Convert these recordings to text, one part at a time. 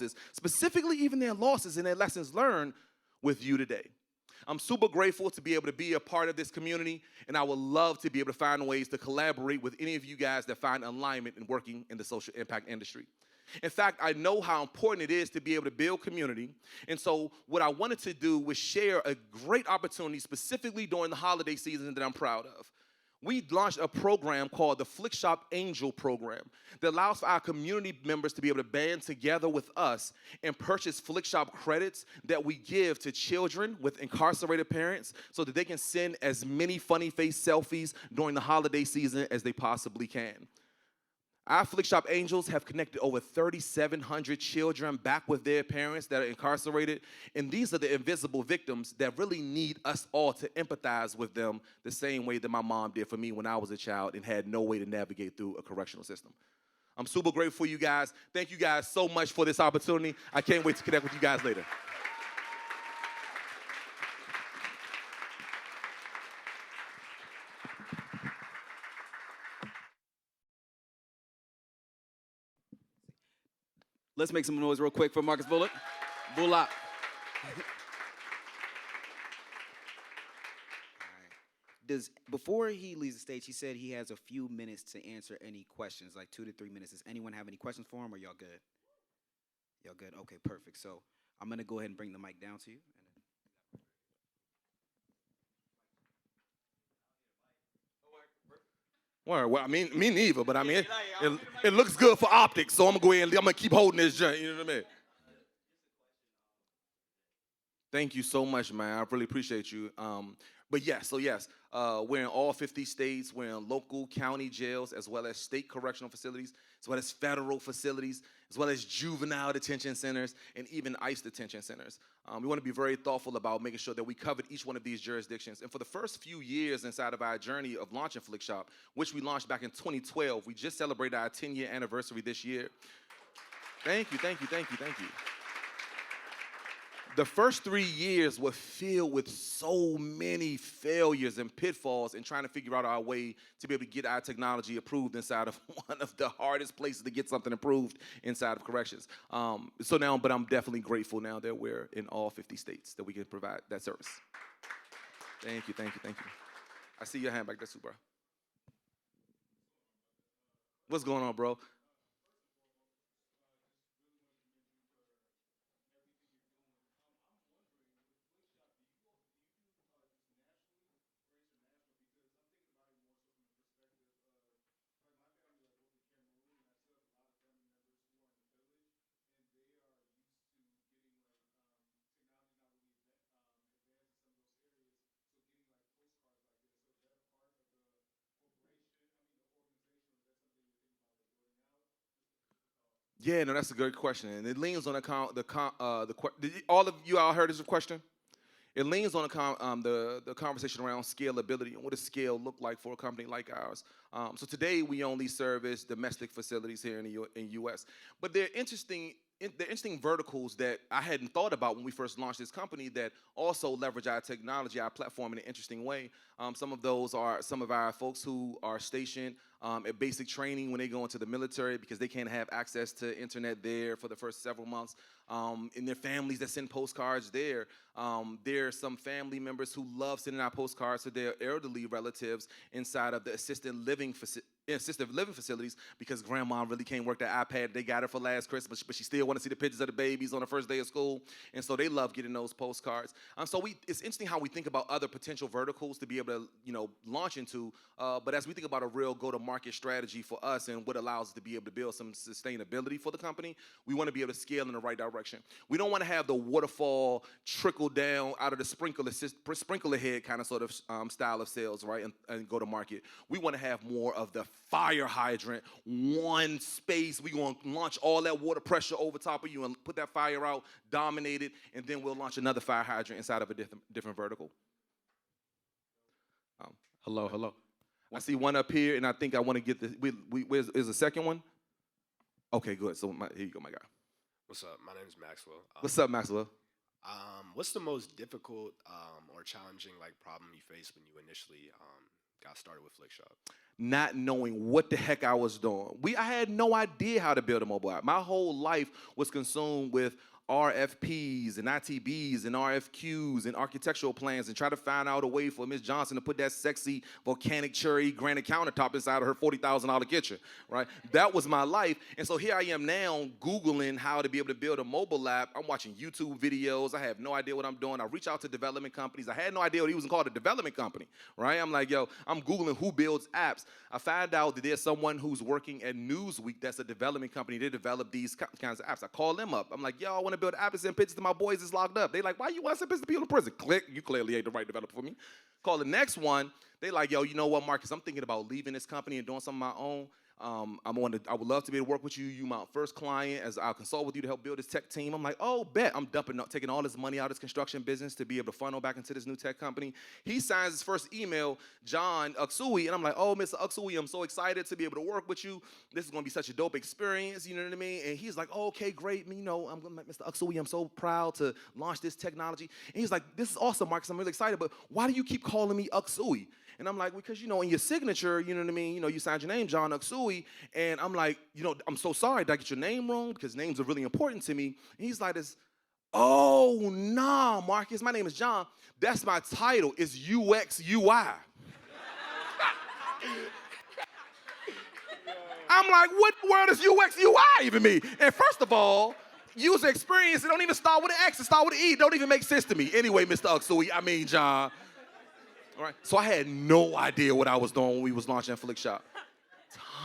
losses, specifically even their losses and their lessons learned with you today. I'm super grateful to be able to be a part of this community, and I would love to be able to find ways to collaborate with any of you guys that find alignment in working in the social impact industry. In fact, I know how important it is to be able to build community, and so what I wanted to do was share a great opportunity specifically during the holiday season that I'm proud of. We launched a program called the Flikshop Angel Program that allows for our community members to be able to band together with us and purchase Flikshop credits that we give to children with incarcerated parents so that they can send as many funny face selfies during the holiday season as they possibly can. Our Flikshop Angels have connected over 3,700 children back with their parents that are incarcerated, and these are the invisible victims that really need us all to empathize with them the same way that my mom did for me when I was a child and had no way to navigate through a correctional system. I'm super grateful for you guys. Thank you guys so much for this opportunity. I can't wait to connect with you guys later. Let's make some noise real quick for Marcus Bullock. Bullock. Before he leaves the stage, he said he has a few minutes to answer any questions, like 2 to 3 minutes. Does anyone have any questions for him, or y'all good? Y'all good? Okay, perfect. So I'm going to go ahead and bring the mic down to you. Well, I mean, me neither, but I mean, it looks good for optics, so I'm going to go ahead and I'm going to keep holding this joint, you know what I mean? Thank you so much, man. I really appreciate you. But yes, we're in all 50 states. We're in local county jails, as well as state correctional facilities, as well as federal facilities, as well as juvenile detention centers, and even ICE detention centers. We want to be very thoughtful about making sure that we covered each one of these jurisdictions. And for the first few years inside of our journey of launching Flikshop, which we launched back in 2012, we just celebrated our 10-year anniversary this year. Thank you. The first 3 years were filled with so many failures and pitfalls in trying to figure out our way to be able to get our technology approved inside of one of the hardest places to get something approved inside of corrections. But I'm definitely grateful now that we're in all 50 states that we can provide that service. Thank you. I see your hand back there, Super. What's going on, bro? Yeah, no, that's a good question, and it leans on all of you all heard this question. It leans on the conversation around scalability and what does scale look like for a company like ours. So today we only service domestic facilities here in the U.S., but they're interesting verticals that I hadn't thought about when we first launched this company that also leverage our technology, our platform in an interesting way. Some of those are some of our folks who are stationed at basic training when they go into the military because they can't have access to internet there for the first several months. In their families that send postcards there. There are some family members who love sending out postcards to their elderly relatives inside of the assisted living facilities because grandma really can't work the iPad. They got her for last Christmas, but she still want to see the pictures of the babies on the first day of school, and so they love getting those postcards. It's interesting how we think about other potential verticals to be able to launch into, but as we think about a real go-to-market strategy for us and what allows us to be able to build some sustainability for the company, we want to be able to scale in the right direction. We don't want to have the waterfall trickle down out of the sprinkler head kind of sort of style of sales, right, and go to market. We want to have more of the fire hydrant, one space. We're going to launch all that water pressure over top of you and put that fire out, dominate it, and then we'll launch another fire hydrant inside of a different vertical. Hello. I see one up here, and I think I want to get this. Where's the second one? Okay, good. So here you go, my guy. What's up? My name is Maxwell. What's up, Maxwell? What's the most difficult or challenging problem you faced when you initially got started with Flikshop? Not knowing what the heck I was doing. I had no idea how to build a mobile app. My whole life was consumed with RFPs and ITBs and RFQs and architectural plans and try to find out a way for Miss Johnson to put that sexy volcanic cherry granite countertop inside of her $40,000 kitchen, right? That was my life. And so here I am now Googling how to be able to build a mobile app. I'm watching YouTube videos. I have no idea what I'm doing. I reach out to development companies. I had no idea what he was called a development company, right? I'm like, yo, I'm Googling who builds apps. I find out that there's someone who's working at Newsweek that's a development company. They develop these kinds of apps. I call them up. I'm like, yo, I want to build apps and send pictures to my boys that's locked up. They like, why you want to send pictures to people in prison? Click, you clearly ain't the right developer for me. Call the next one. They like, yo, you know what, Marcus, I'm thinking about leaving this company and doing something of my own. I would love to be able to work with you. You my first client, as I'll consult with you to help build this tech team. I'm like, oh, bet. I'm taking all this money out of this construction business to be able to funnel back into this new tech company. He signs his first email, John Uksui, and I'm like, oh, Mr. Uksui, I'm so excited to be able to work with you. This is going to be such a dope experience, you know what I mean? And he's like, oh, okay, great. You know, Mr. Uksui, I'm so proud to launch this technology. And he's like, this is awesome, Marcus. I'm really excited, but why do you keep calling me Uksui? And I'm like, because, you know, in your signature, you know what I mean? You know, you signed your name, John Uksui. And I'm like, you know, I'm so sorry. Did I get your name wrong? Because names are really important to me. And he's like this, oh, nah, Marcus, my name is John. That's my title. It's UX UI. I'm like, what in the world does UX UI even mean? And first of all, user experience, it don't even start with an X. It start with an E. It don't even make sense to me. Anyway, Mr. Uksui, I mean, John. All right, so I had no idea what I was doing when we was launching Flikshop.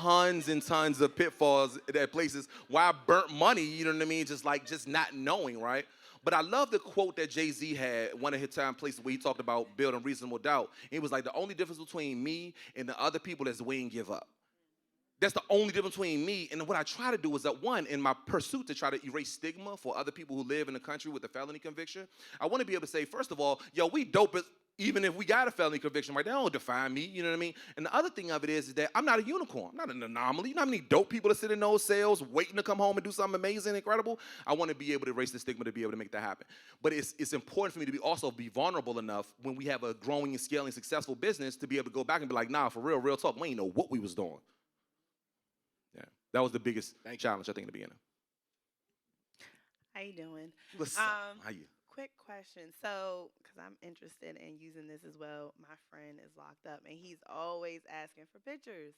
Tons and tons of pitfalls at places where I burnt money, you know what I mean, just not knowing, right? But I love the quote that Jay-Z had, one of his time places where he talked about building reasonable doubt. And he was like, the only difference between me and the other people is we ain't give up. That's the only difference between me. And what I try to do is that, one, in my pursuit to try to erase stigma for other people who live in the country with a felony conviction, I want to be able to say, first of all, yo, we dope as, even if we got a felony conviction, right? That don't define me, you know what I mean? And the other thing of it is that I'm not a unicorn. I'm not an anomaly. You know how many dope people that sit in those cells waiting to come home and do something amazing, incredible? I want to be able to erase the stigma to be able to make that happen. But it's important for me to also be vulnerable enough when we have a growing and scaling successful business to be able to go back and be like, nah, for real talk, we ain't know what we was doing. Yeah, that was the biggest challenge, I think, in the beginning. How you doing? What's up? How you? Quick question. So, because I'm interested in using this as well, my friend is locked up, and he's always asking for pictures.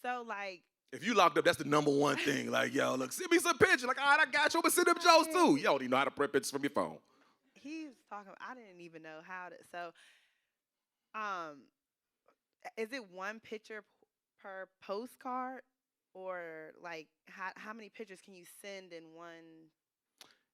So, like, if you locked up, that's the number one thing. Like, yo, look, send me some pictures. Like, all right, I got you. I'm going to send them Joes, too. You don't even know how to print pictures from your phone. he's talking, I didn't even know how to. So, is it one picture per postcard? Or, like, how many pictures can you send in one?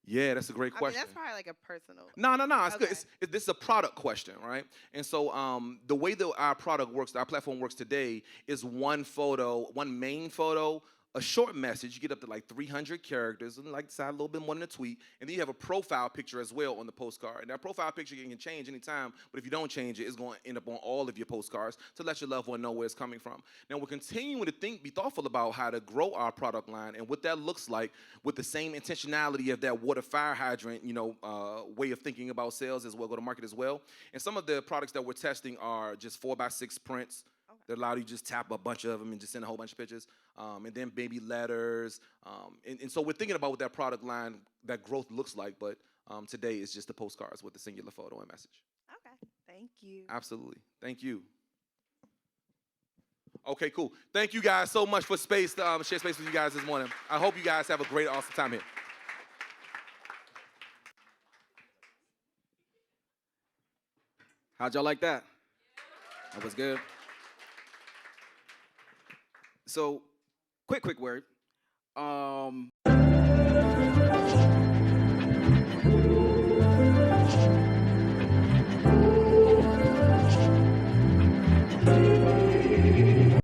Yeah, that's a great question. I mean, that's probably like a personal. No, it's Okay. good. This is a product question, right? And so the way that our product works, our platform works today, is one photo, one main photo, a short message. You get up to like 300 characters, and like decide a little bit more than a tweet. And then you have a profile picture as well on the postcard. And that profile picture can change anytime, but if you don't change it, it's going to end up on all of your postcards to let your loved one know where it's coming from. Now, we're continuing to be thoughtful about how to grow our product line and what that looks like with the same intentionality of that water fire hydrant, way of thinking about sales as well, go to market as well. And some of the products that we're testing are just 4x6 prints. That allow you to just tap a bunch of them and just send a whole bunch of pictures. And then baby letters. And so we're thinking about what that product line, that growth looks like. But today is just the postcards with the singular photo and message. Okay. Thank you. Absolutely. Thank you. Okay, cool. Thank you guys so much for space to share space with you guys this morning. I hope you guys have a great, awesome time here. How'd y'all like that? That was good. So, quick word.